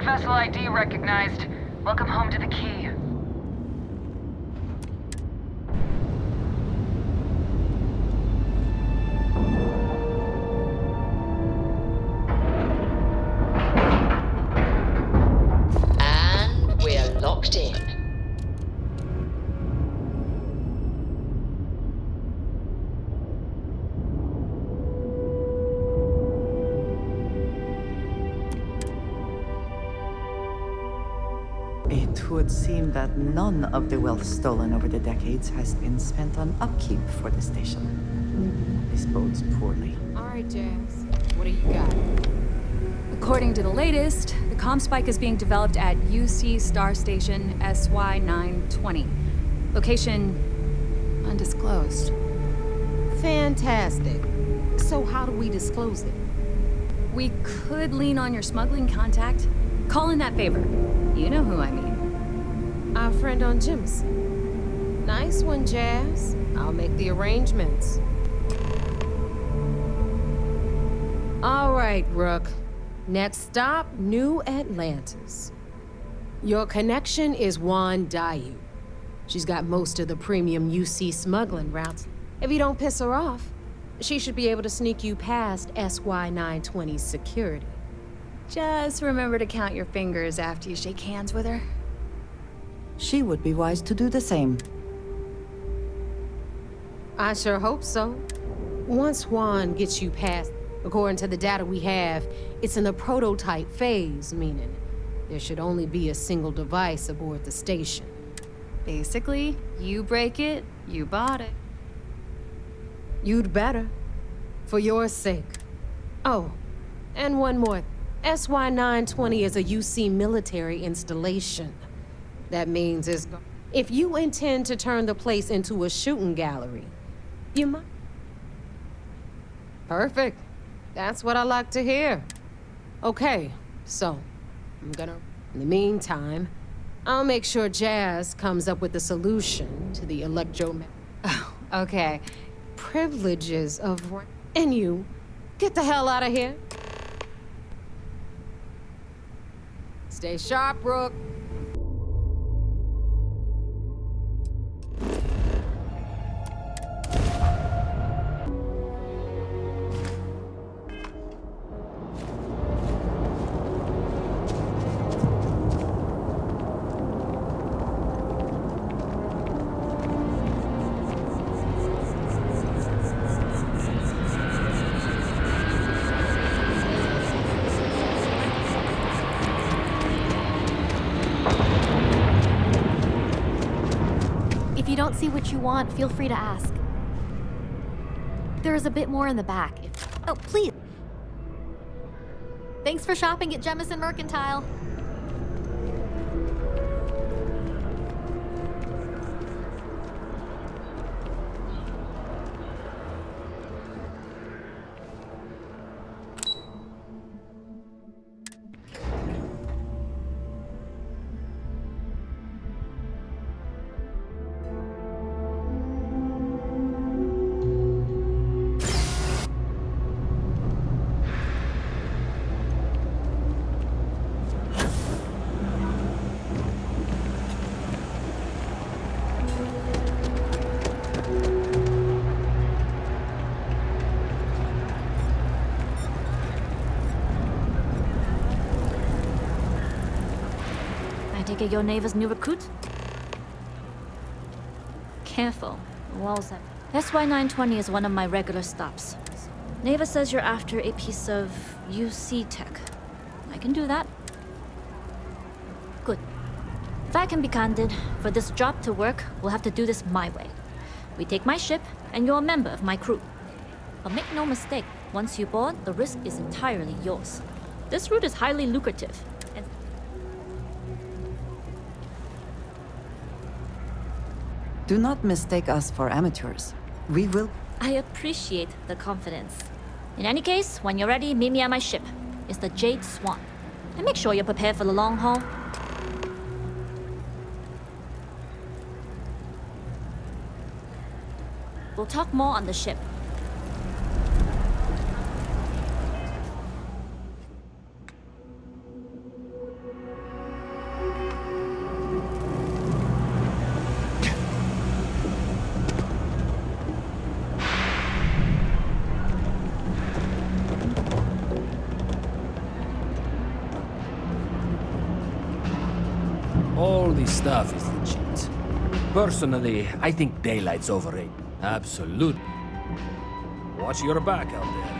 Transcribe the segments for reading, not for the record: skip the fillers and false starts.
Vessel ID recognized. Welcome home to the Key. And we're locked in. It would seem that none of the wealth stolen over the decades has been spent on upkeep for the station. This bodes poorly. All right, Jazz. What do you got? According to the latest, the comm spike is being developed at UC Star Station SY-920. Location undisclosed. Fantastic. So how do we disclose it? We could lean on your smuggling contact. Call in that favor. You know who I mean. Our friend on Jimson. Nice one, Jazz. I'll make the arrangements. All right, Rook. Next stop, New Atlantis. Your connection is Juan Dayu. She's got most of the premium UC smuggling routes. If you don't piss her off, she should be able to sneak you past SY-920's security. Just remember to count your fingers after you shake hands with her. She would be wise to do the same. I sure hope so. Once Juan gets you past, according to the data we have, it's in the prototype phase, meaning there should only be a single device aboard the station. Basically, you break it, you bought it. You'd better. For your sake. Oh, and one more. SY-920 is a UC military installation. That means if you intend to turn the place into a shooting gallery, you might. Perfect. That's what I like to hear. Okay, so in the meantime, I'll make sure Jazz comes up with a solution to the Oh, okay. privileges of... And you, get the hell out of here. Stay sharp, Rook. If you don't see what you want, feel free to ask. There is a bit more in the back. Oh, please. Thanks for shopping at Jemison Mercantile. I take it you're Neva's new recruit? Careful. The walls have... SY-920 is one of my regular stops. Neva says you're after a piece of UC tech. I can do that. Good. If I can be candid, for this job to work, we'll have to do this my way. We take my ship, and you're a member of my crew. But make no mistake, once you board, the risk is entirely yours. This route is highly lucrative. Do not mistake us for amateurs. We will... I appreciate the confidence. In any case, when you're ready, meet me at my ship. It's the Jade Swan. And make sure you're prepared for the long haul. We'll talk more on the ship. All this stuff is legit. Personally, I think daylight's overrated. Absolutely. Watch your back out there.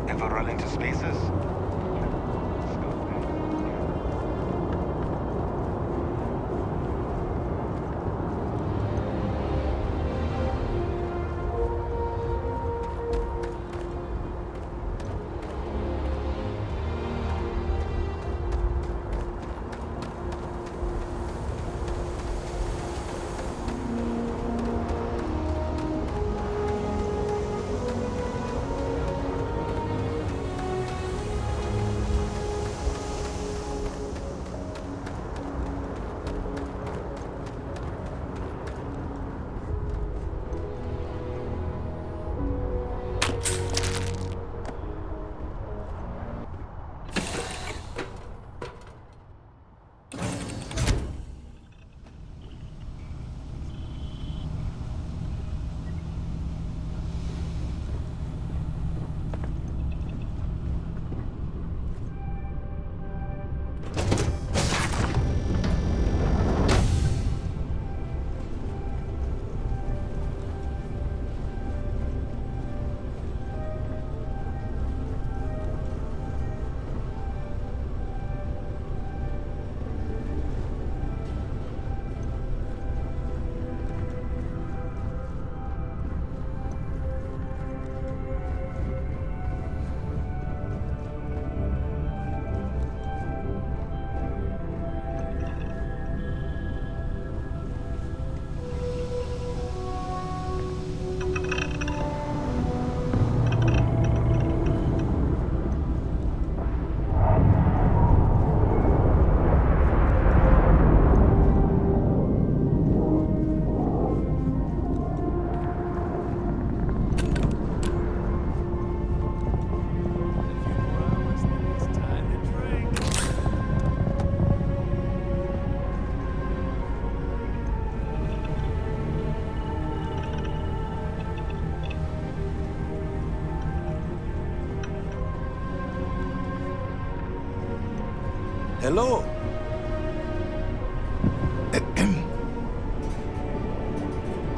Ever run into spaces? Hello.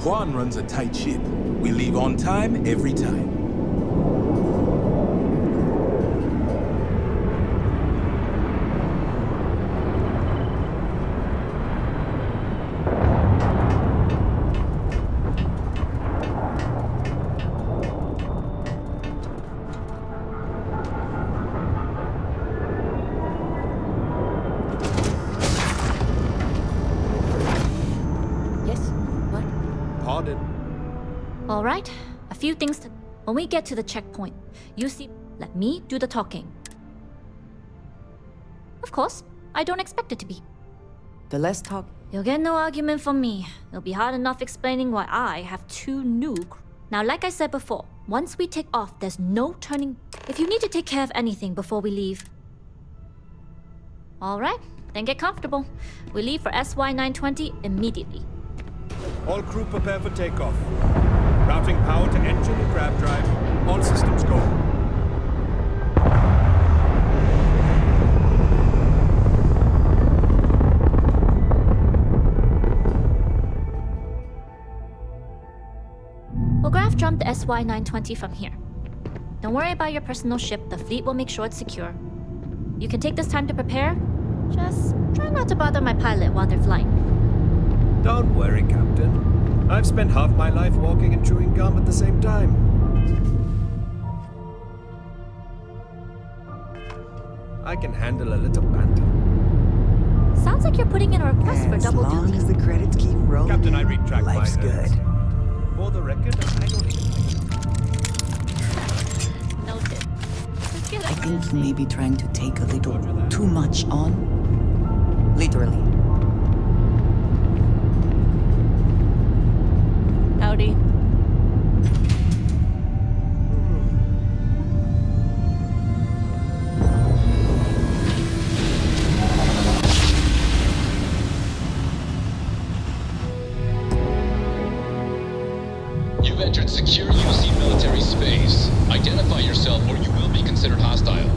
Juan runs a tight ship. We leave on time every time. All right, a few things to... When we get to the checkpoint, you see... Let me do the talking. Of course, I don't expect it to be. The less talk. You'll get no argument from me. It'll be hard enough explaining why I have two new... Now, like I said before, once we take off, there's no turning... If you need to take care of anything before we leave... All right, then get comfortable. We leave for SY-920 immediately. All crew prepare for takeoff. Routing power to engine and grab drive. All systems go. We'll graph jump the SY-920 from here. Don't worry about your personal ship. The fleet will make sure it's secure. You can take this time to prepare. Just try not to bother my pilot while they're flying. Don't worry, Captain. I've spent half my life walking and chewing gum at the same time. I can handle a little banter. Sounds like you're putting in a request for As double long duty. as the credits keep rolling Captain, in, I retract my life's words. good. For the record, I don't even like Noted. Forget I it. think you may be trying to take a little too much on. Literally. Howdy. You've entered secure UC military space. Identify yourself or you will be considered hostile.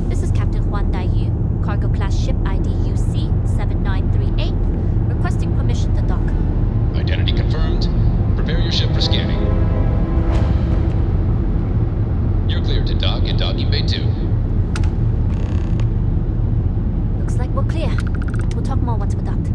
This is Captain Juan Daiyu, cargo class ship ID UC 7938, requesting permission to dock. Identity confirmed. Prepare your ship for scanning. You're cleared to dock in docking bay 2. Looks like we're clear. We'll talk more once we're docked.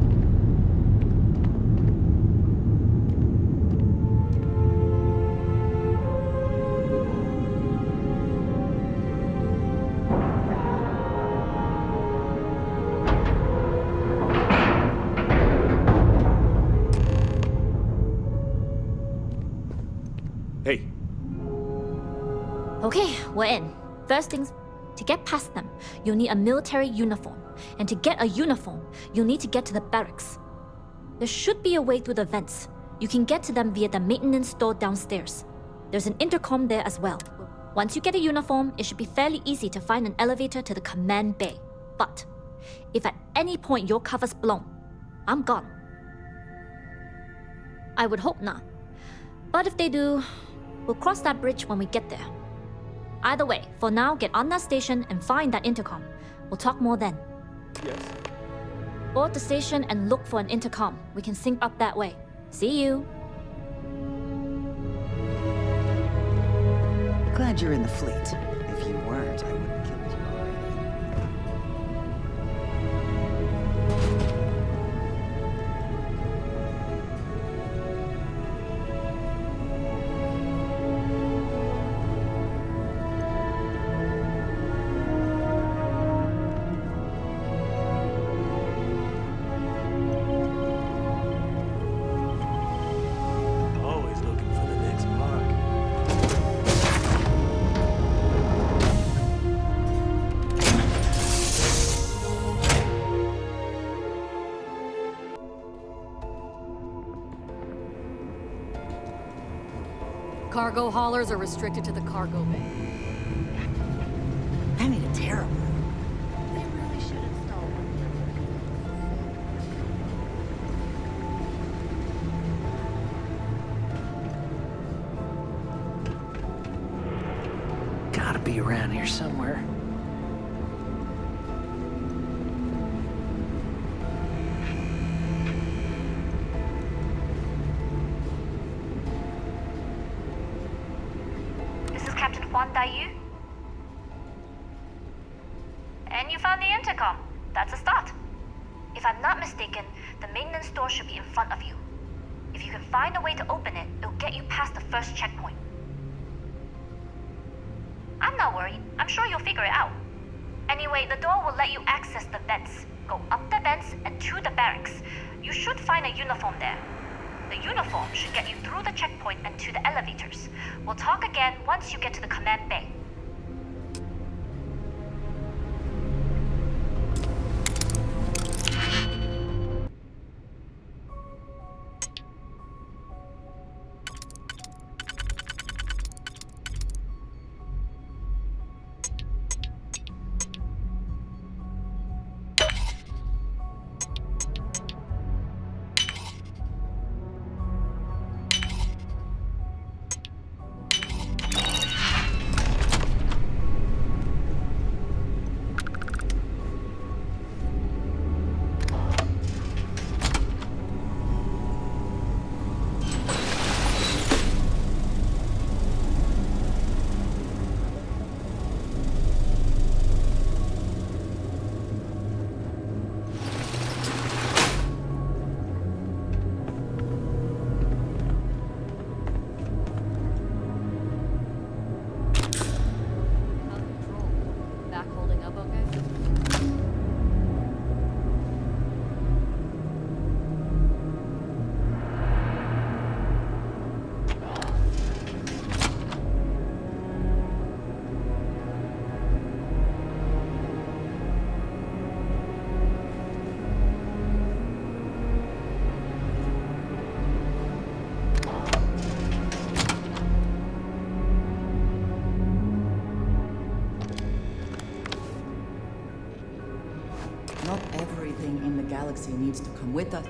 Hey, Okay, we're in. First things, to get past them, you'll need a military uniform. And to get a uniform, you'll need to get to the barracks. There should be a way through the vents. You can get to them via the maintenance store downstairs. There's an intercom there as well. Once you get a uniform, it should be fairly easy to find an elevator to the command bay. But if at any point your cover's blown, I'm gone. I would hope not. But if they do, we'll cross that bridge when we get there. Either way, for now, get on that station and find that intercom. We'll talk more then. yes. Board the station and look for an intercom. We can sync up that way. See you. Glad you're in the fleet. If you weren't, I would have killed you already. Always looking for the next mark. Cargo haulers are restricted to the cargo bay. I made a terrible. Gotta be around here somewhere. This is Captain Juan Daiyu. And you found the intercom. That's a start. If I'm not mistaken, the maintenance door should be in front of you. If you can find a way to open it, it'll get you past the first checkpoint. I'm not worried. I'm sure you'll figure it out. Anyway, the door will let you access the vents. Go up the vents and to the barracks. You should find a uniform there. The uniform should get you through the checkpoint and to the elevators. We'll talk again once you get to the command bay. Not everything in the galaxy needs to come with us.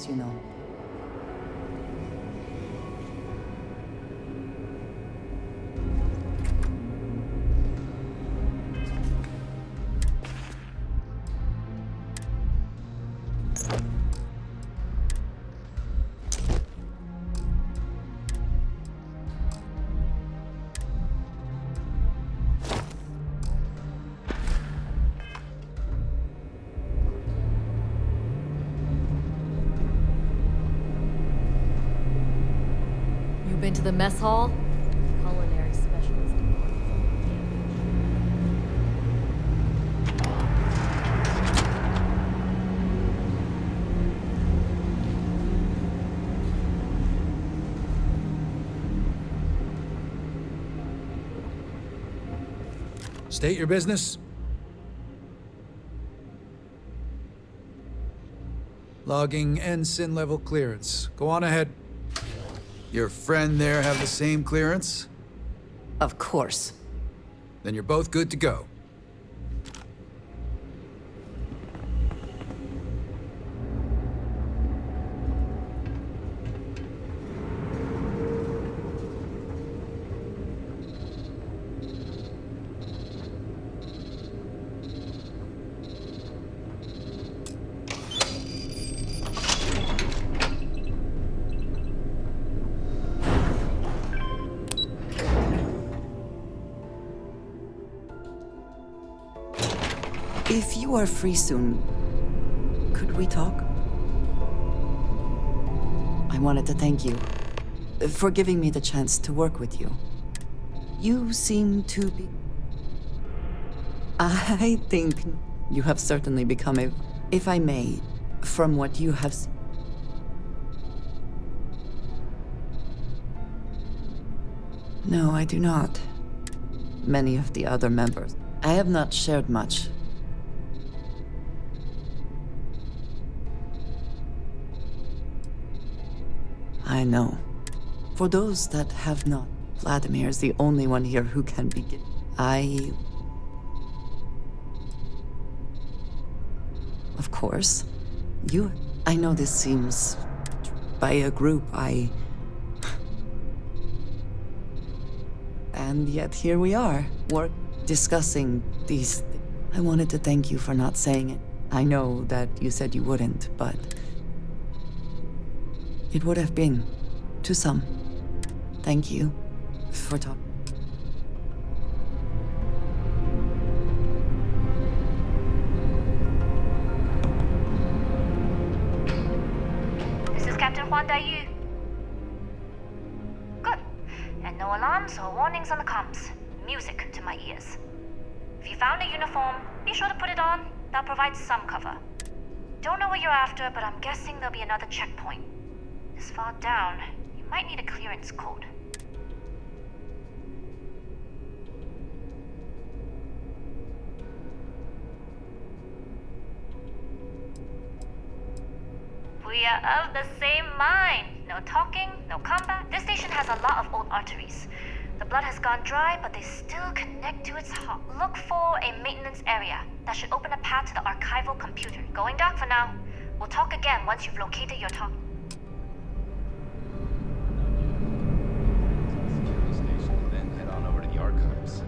You know. Been to the mess hall? Culinary specialist. State your business. Logging ensign level clearance. Go on ahead. Your friend there have the same clearance? Of course. Then you're both good to go. If you are free soon, could we talk? I wanted to thank you for giving me the chance to work with you. You seem to be... I think you have certainly become a... If I may, from what you have... No, I do not. Many of the other members. I have not shared much. I know. For those that have not, Vladimir is the only one here who can begin. Of course. I know this seems... By a group, And yet here we are, discussing these... I wanted to thank you for not saying it. I know that you said you wouldn't, but... It would have been, to some. Thank you for talking. This is Captain Huan Daiyu. Good. And no alarms or warnings on the comms. Music to my ears. If you found a uniform, be sure to put it on. That'll provide some cover. Don't know what you're after, but I'm guessing there'll be another checkpoint. This far down, you might need a clearance code. We are of the same mind. No talking, no combat. This station has a lot of old arteries. The blood has gone dry, but they still connect to its heart. Look for a maintenance area. That should open a path to the archival computer. Going dark for now. We'll talk again once you've located your target. Then head on over to the archives.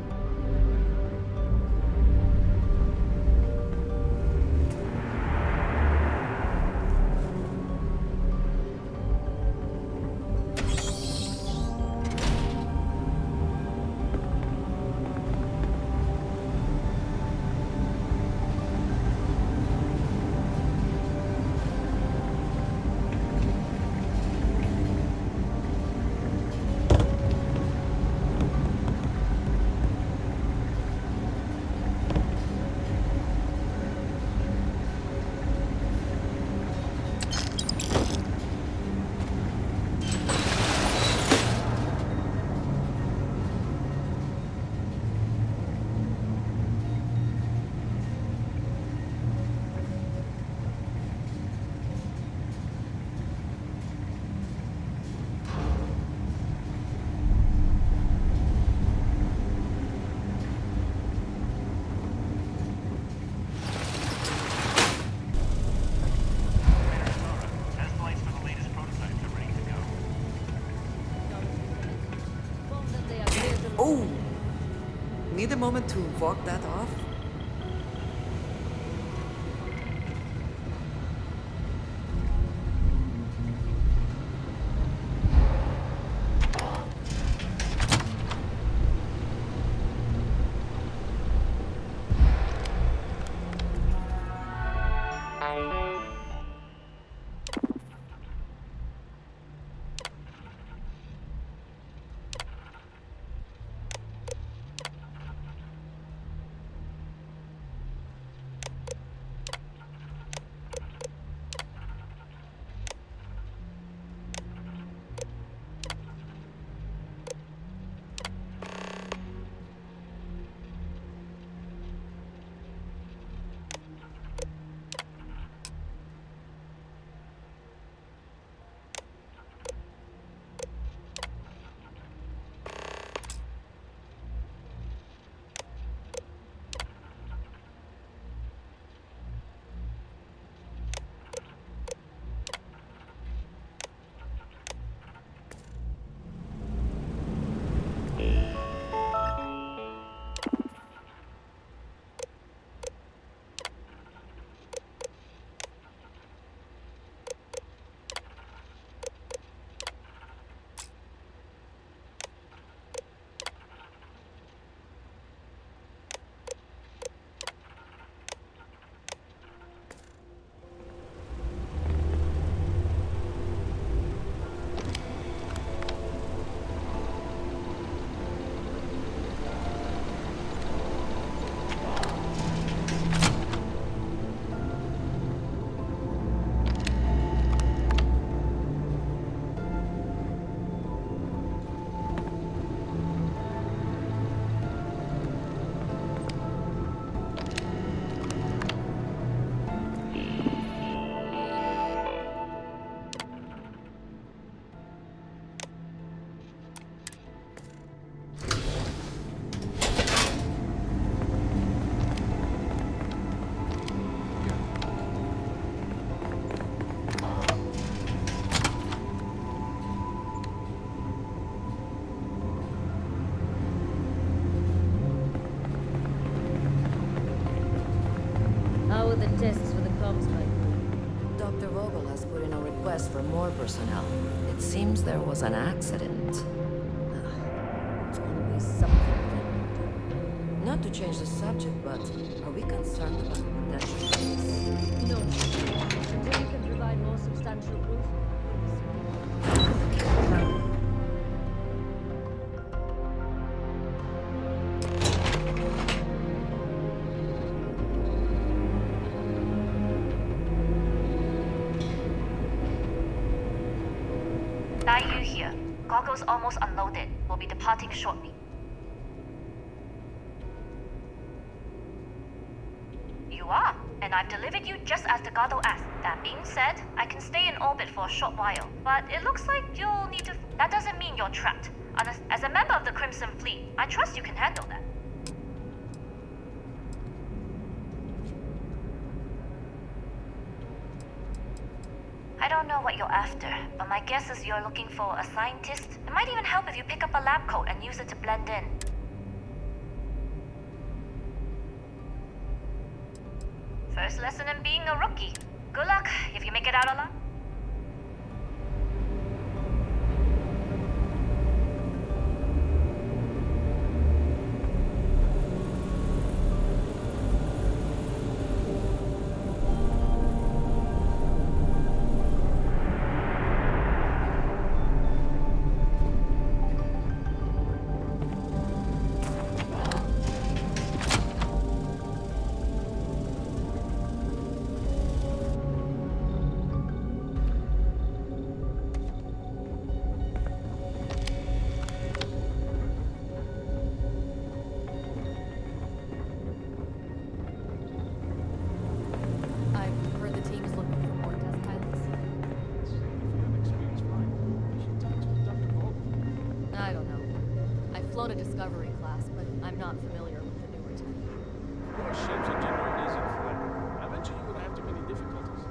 Need a moment to walk that off? How are the tests for the comms pipe? Dr. Vogel has put in a request for more personnel. It seems there was an accident. It's always something. Not to change the subject, but are we concerned about potential risks? No. Until you can provide more substantial proof. Daiyu here. Goggles almost unloaded. We'll be departing shortly. You are, and I've delivered you just as the Gado asked. That being said, I can stay in orbit for a short while, but it looks like you'll need to... That doesn't mean you're trapped. As a member of the Crimson Fleet, I trust you can handle that. I don't know what you're after, but my guess is you're looking for a scientist. It might even help if you pick up a lab coat and use it to blend in. First lesson in being a rookie. Good luck if you make it out alive. I've heard the team's looking for more test pilots. If you have experience flying, you should take it to Dr. Vogel. I don't know. I've flown a Discovery class, but I'm not familiar with the newer tech. Your ship's engineering isn't flat. I bet you wouldn't have too many difficulties.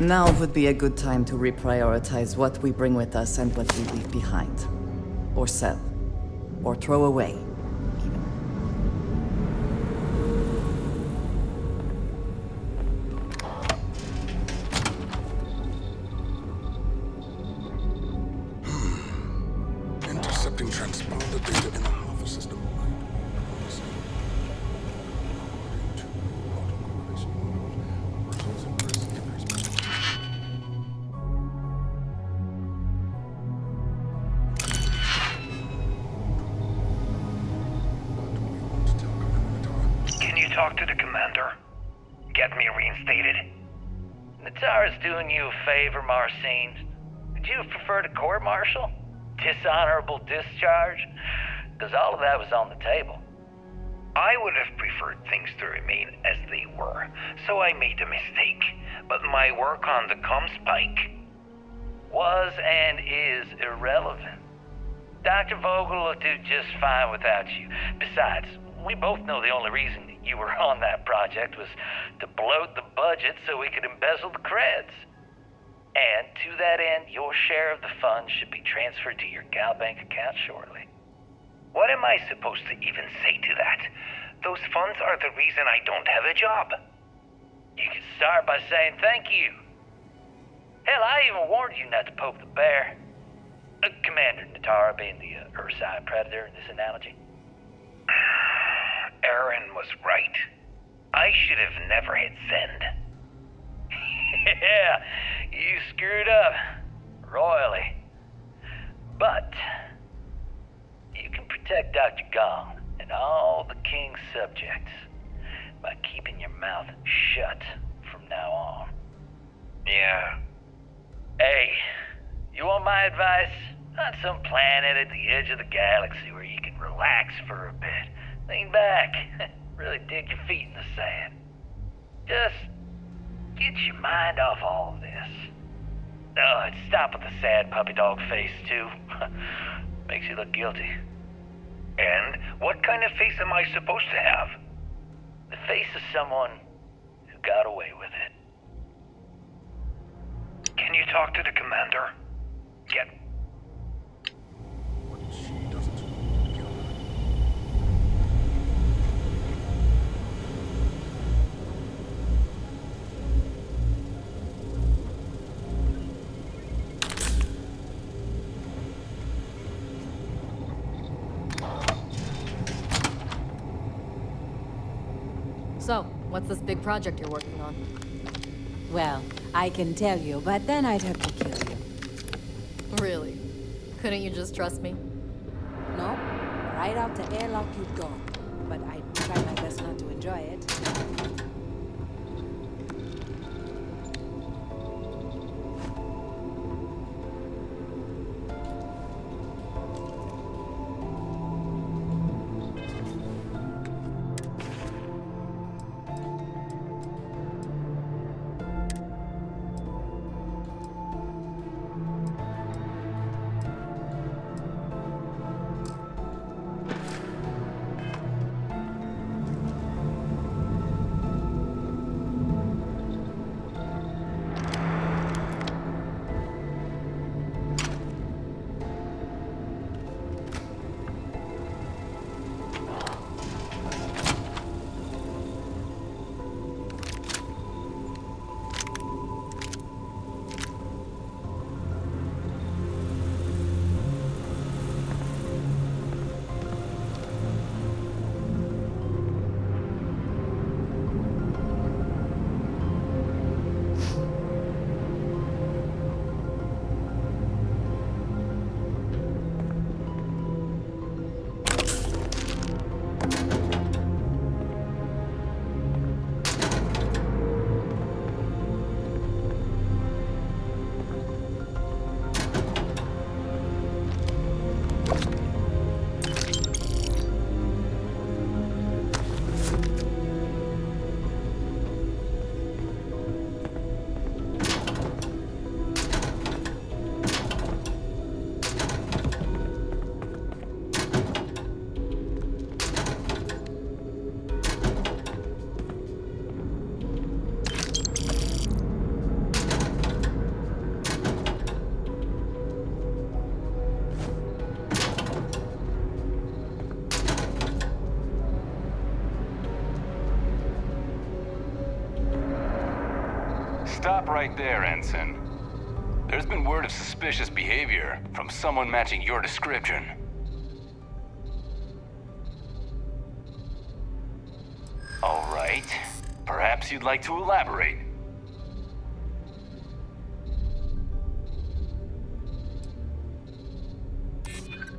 Now would be a good time to reprioritize what we bring with us and what we leave behind. Or sell. Or throw away, even. Intercepting transponder data in the Alpha system. Can you talk to the commander? Get me reinstated? Natara's doing you a favor, Marcine. Would you have preferred a court-martial? Dishonorable discharge? Because all of that was on the table. I would have preferred things to remain as they were, so I made a mistake. But my work on the Comspike was and is irrelevant. Dr. Vogel will do just fine without you. Besides, we both know the only reason you were on that project was to bloat the budget so we could embezzle the creds. And to that end, your share of the funds should be transferred to your Gal Bank account shortly. What am I supposed to even say to that? Those funds are the reason I don't have a job. You can start by saying thank you. Hell, I even warned you not to poke the bear. Commander Natara being the Ursine Predator in this analogy. Aaron was right. I should have never hit send. Yeah, you screwed up. Royally. But you can protect Dr. Gong and all the King's subjects by keeping your mouth shut from now on. Yeah. Hey, you want my advice? On some planet at the edge of the galaxy where you can relax for a bit. Lean back. Really dig your feet in the sand. Just get your mind off all of this. Oh, and stop with the sad puppy dog face, too. Makes you look guilty. And what kind of face am I supposed to have? The face of someone who got away with it. Can you talk to the commander? Get... So, what's this big project you're working on? Well, I can tell you, but then I'd have to kill you. Really? Couldn't you just trust me? No? Right out the airlock you'd go. But I'd try my best not to enjoy it. Stop right there, Ensign. There's been word of suspicious behavior from someone matching your description. All right. Perhaps you'd like to elaborate.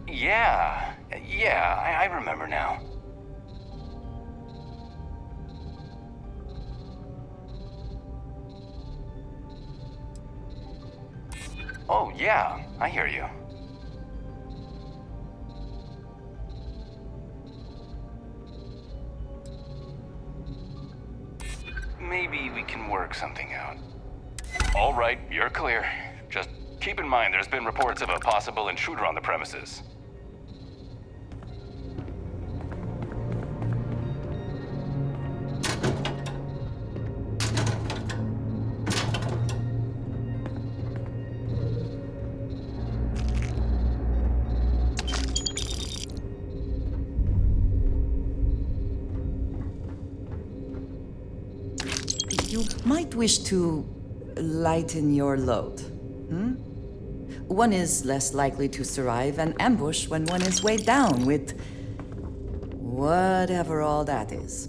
Yeah, I remember now. Oh, yeah, I hear you. Maybe we can work something out. All right, you're clear. Just keep in mind there's been reports of a possible intruder on the premises. You might wish to lighten your load. One is less likely to survive an ambush when one is weighed down with whatever all that is.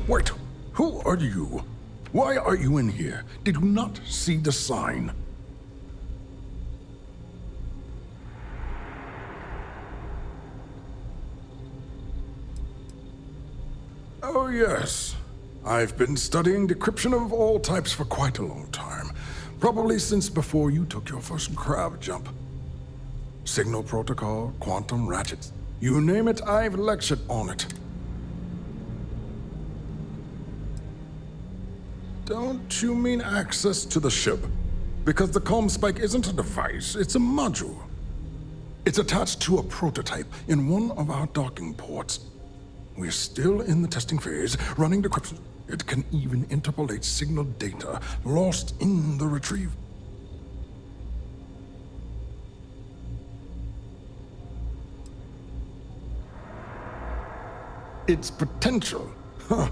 Wait, who are you? Why are you in here? Did you not see the sign? Oh, yes. I've been studying decryption of all types for quite a long time. Probably since before you took your first crab jump. Signal protocol, quantum ratchets. You name it, I've lectured on it. Don't you mean access to the ship? Because the comm spike isn't a device, it's a module. It's attached to a prototype in one of our docking ports. We're still in the testing phase, running decryption. It can even interpolate signal data lost in the retrieve. Its potential. Huh.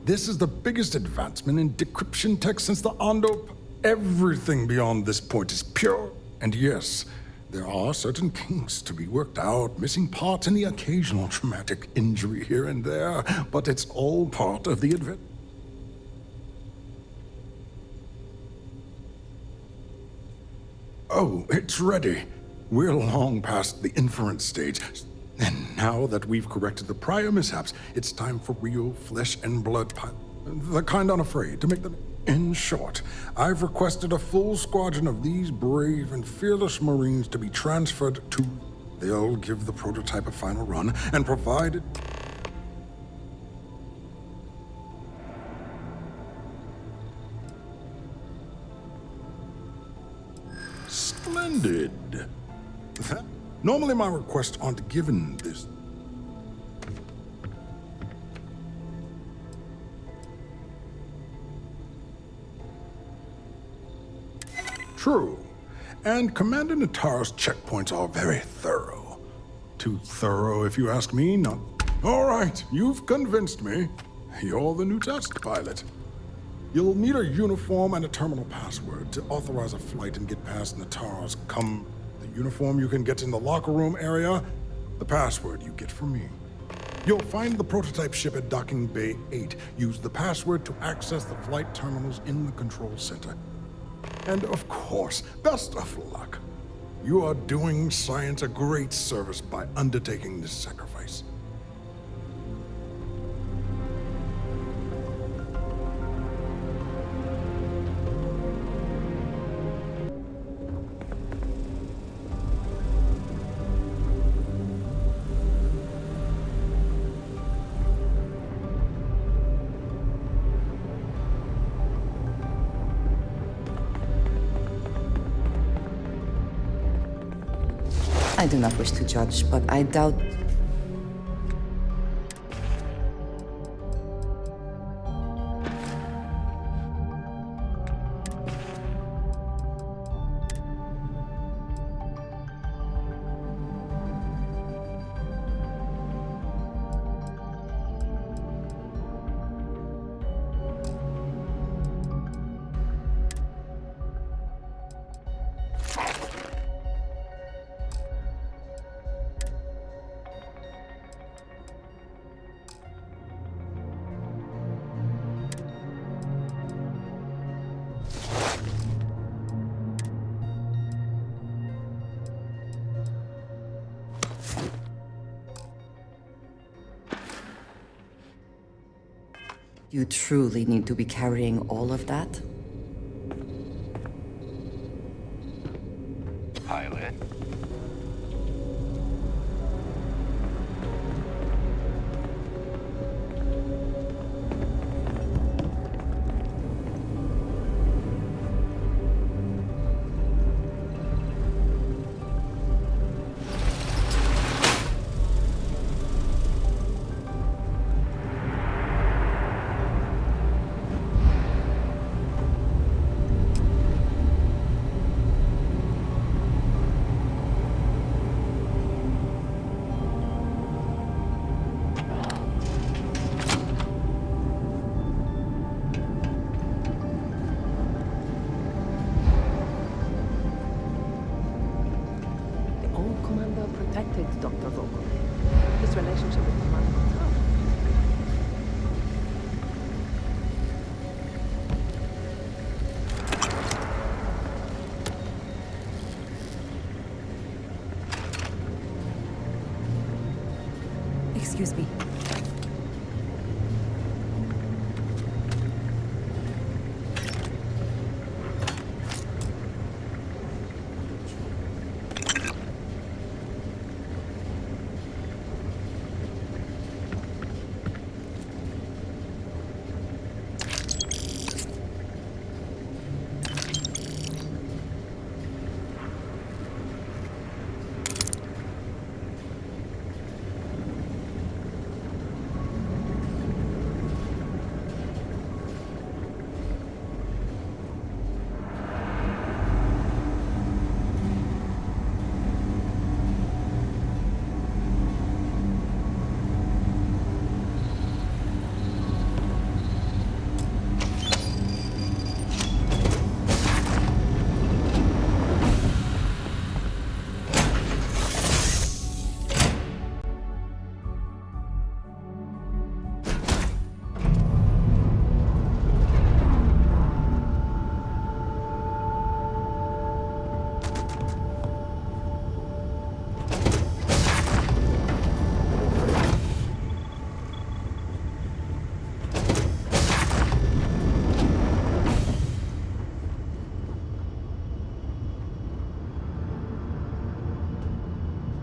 This is the biggest advancement in decryption tech since the Ondo. Everything beyond this point is pure. And yes, there are certain kinks to be worked out, missing parts and the occasional traumatic injury here and there, but it's all part of the adventure. Oh, it's ready. We're long past the inference stage. And now that we've corrected the prior mishaps, it's time for real flesh and blood the kind unafraid to make them. In short, I've requested a full squadron of these brave and fearless Marines to be transferred to. They'll give the prototype a final run and provide it. Splendid. Normally my requests aren't given this. True. And Commander Natara's checkpoints are very thorough. Too thorough, if you ask me, not. All right, you've convinced me. You're the new test pilot. You'll need a uniform and a terminal password to authorize a flight and get past Natara's The uniform you can get in the locker room area, the password you get from me. You'll find the prototype ship at Docking Bay 8. Use the password to access the flight terminals in the control center. And of course, best of luck. You are doing science a great service by undertaking this sacrifice. I do not wish to judge, but I doubt... You truly need to be carrying all of that? Pilot. Dr. Vogel. His relationship with Commander was tough. Excuse me.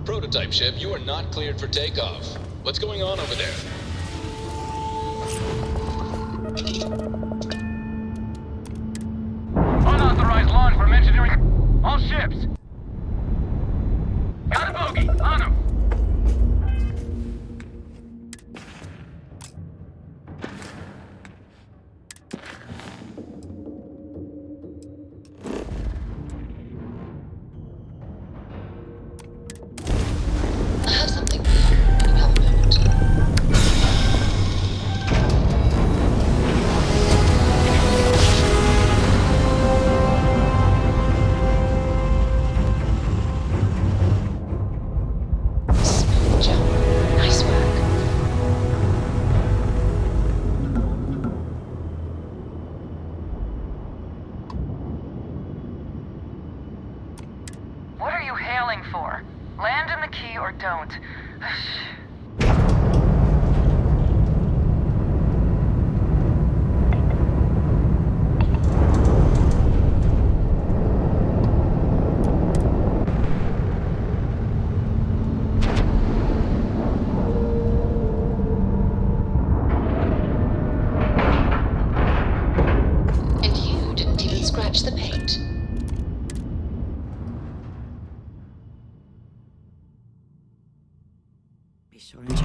Prototype ship, you are not cleared for takeoff. What's going on over there? Unauthorized launch from engineering. All ships. Got a bogey. On him. I have something for you. You have a moment.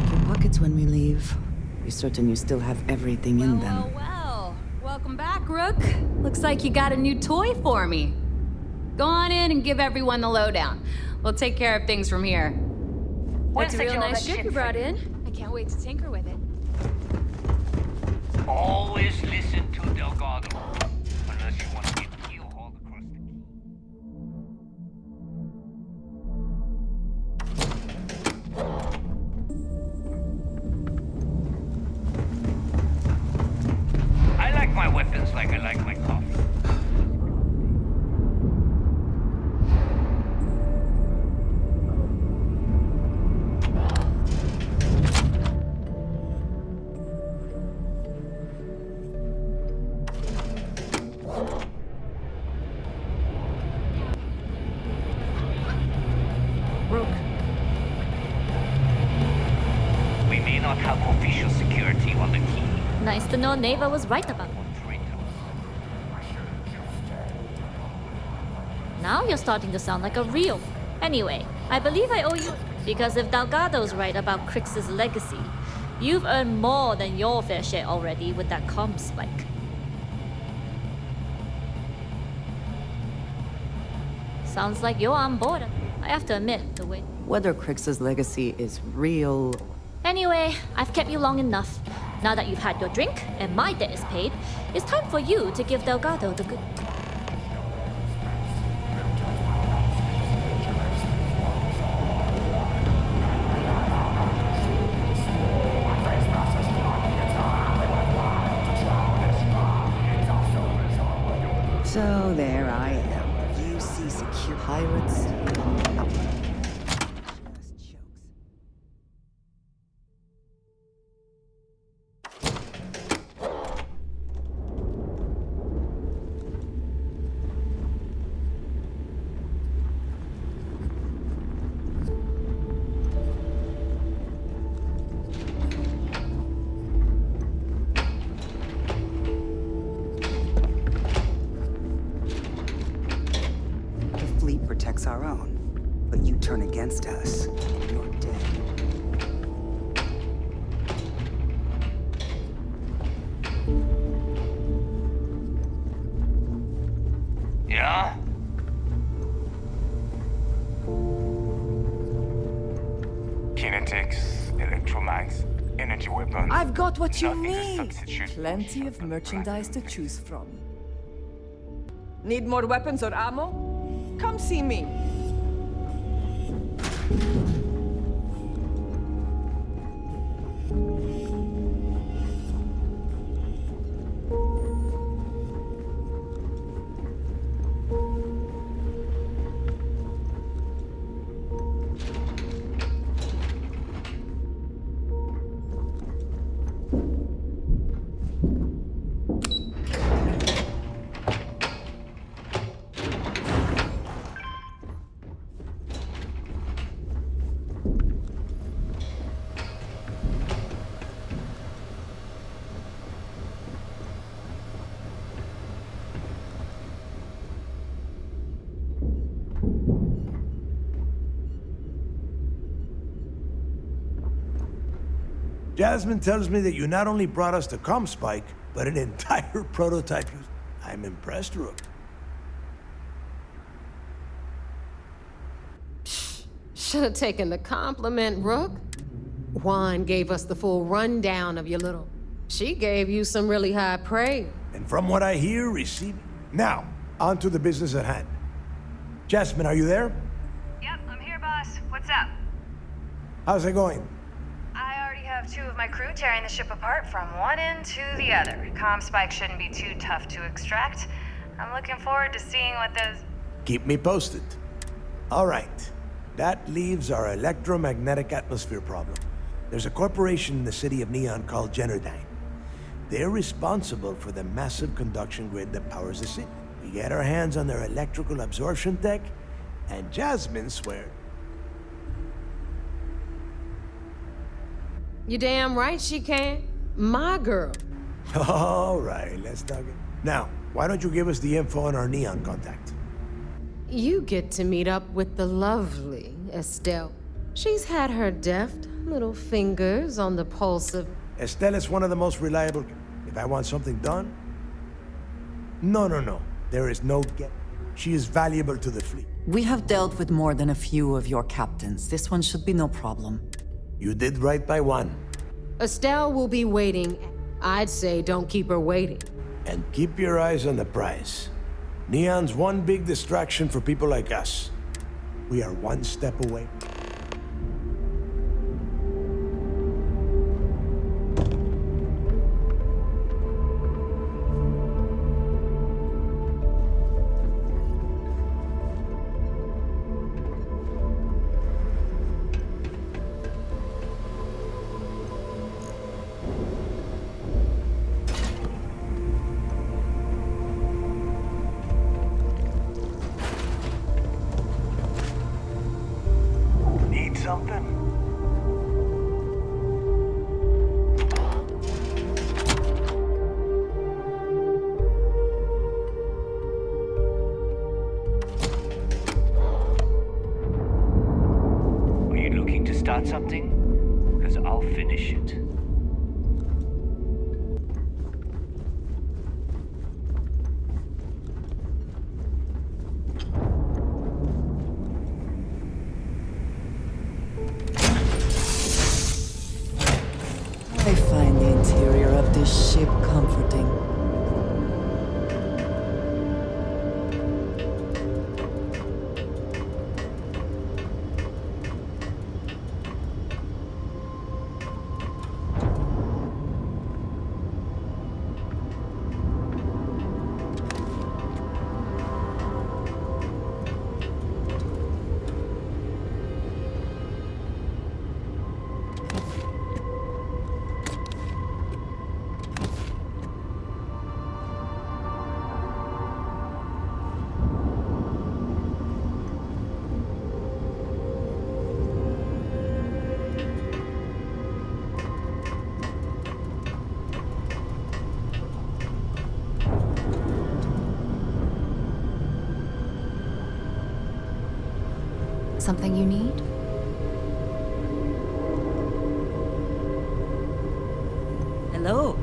Check your pockets when we leave. Be certain you still have everything in them. Well. Welcome back, Rook. Looks like you got a new toy for me. Go on in and give everyone the lowdown. We'll take care of things from here. That's a real nice ship you brought in. I can't wait to tinker with it. Always listen to Delgado. Unless you want to get keel-hauled across the key. I like my weapons like I like my coffee. We may not have official security on the key. Nice to know Neva was right about it. Now you're starting to sound like a real. Anyway, I believe I owe you. Because if Delgado's right about Crix's legacy, you've earned more than your fair share already with that comp spike. Sounds like you're on board. I have to admit, the way... Whether Crix's legacy is real... Anyway, I've kept you long enough. Now that you've had your drink, and my debt is paid, it's time for you to give Delgado the good... So there I am. UC Secure Pirates. Protects our own, but you turn against us, you're dead. Yeah? Kinetics, electromags, energy weapons. I've got what you Nothing to need. substitute. Plenty of merchandise to choose from. Need more weapons or ammo? Come see me. Jasmine tells me that you not only brought us the comm spike, but an entire prototype. I'm impressed, Rook. Should have taken the compliment, Rook. Juan gave us the full rundown of your little... She gave you some really high praise. And from what I hear, receiving... Now, on to the business at hand. Jasmine, are you there? Yep, I'm here, boss. What's up? How's it going? I already have 2 of my crew tearing the ship apart from one end to the other. Comm spike shouldn't be too tough to extract. I'm looking forward to seeing what those... Keep me posted. All right. That leaves our electromagnetic atmosphere problem. There's a corporation in the city of Neon called Generdyne. They're responsible for the massive conduction grid that powers the city. We get our hands on their electrical absorption tech, and Jasmine swears. You damn right she can. My girl. All right, let's talk it. Now, why don't you give us the info on our Neon contact? You get to meet up with the lovely Estelle. She's had her deft little fingers on the pulse of... Estelle is one of the most reliable... If I want something done... No. There is no get. She is valuable to the fleet. We have dealt with more than a few of your captains. This one should be no problem. You did right by one. Estelle will be waiting. I'd say don't keep her waiting. And keep your eyes on the prize. Neon's one big distraction for people like us. We are one step away. Need something? Are you looking to start something? Because I'll finish it. I find the interior of this ship comforting. Something you need? Hello.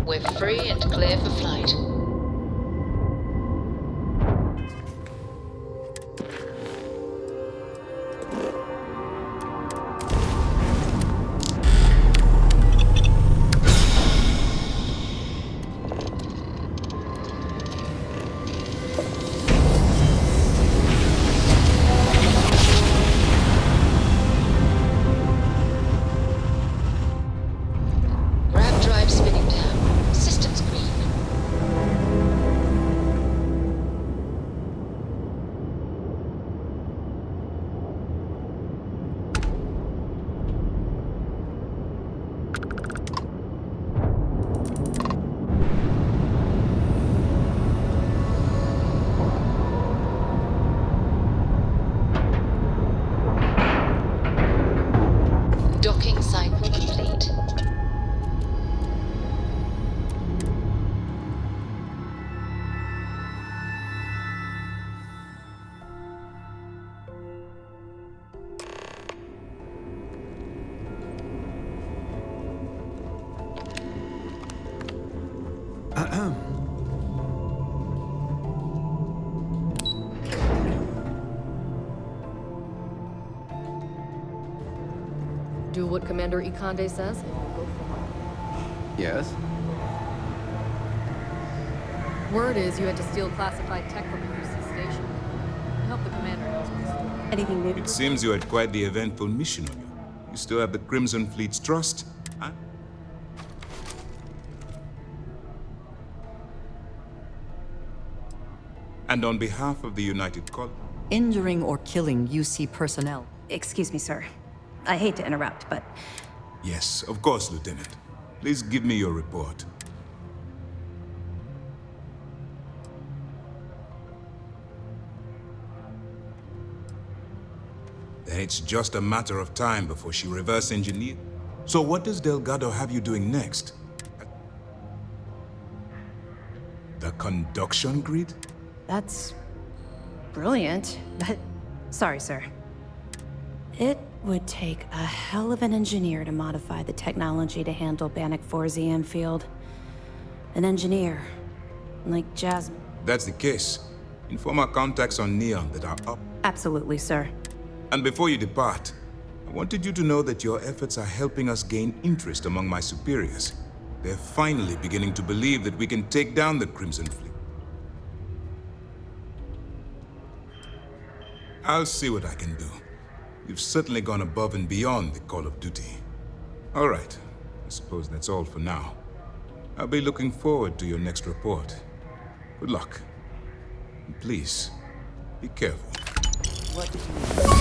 We're free and clear for flight. Grab drive spinning down. Systems green. Docking cycle complete. Do what Commander Ikande says, and we'll go for it. Yes? Word is you had to steal classified tech from the UC station. I hope the commander knows what's doing. Anything new? It seems you had quite the eventful mission on you. You still have the Crimson Fleet's trust, huh? And on behalf of the United Col... Injuring or killing UC personnel. Excuse me, sir. I hate to interrupt, but... Yes, of course, Lieutenant. Please give me your report. Then it's just a matter of time before she reverse engineers. So what does Delgado have you doing next? The conduction grid? That's... brilliant, but... Sorry, sir. It would take a hell of an engineer to modify the technology to handle Bannock 4's EM field. An engineer, like Jasmine. That's the case. Inform our contacts on Neon that are up. Absolutely, sir. And before you depart, I wanted you to know that your efforts are helping us gain interest among my superiors. They're finally beginning to believe that we can take down the Crimson Fleet. I'll see what I can do. You've certainly gone above and beyond the call of duty. All right, I suppose that's all for now. I'll be looking forward to your next report. Good luck. And please, be careful. What did you...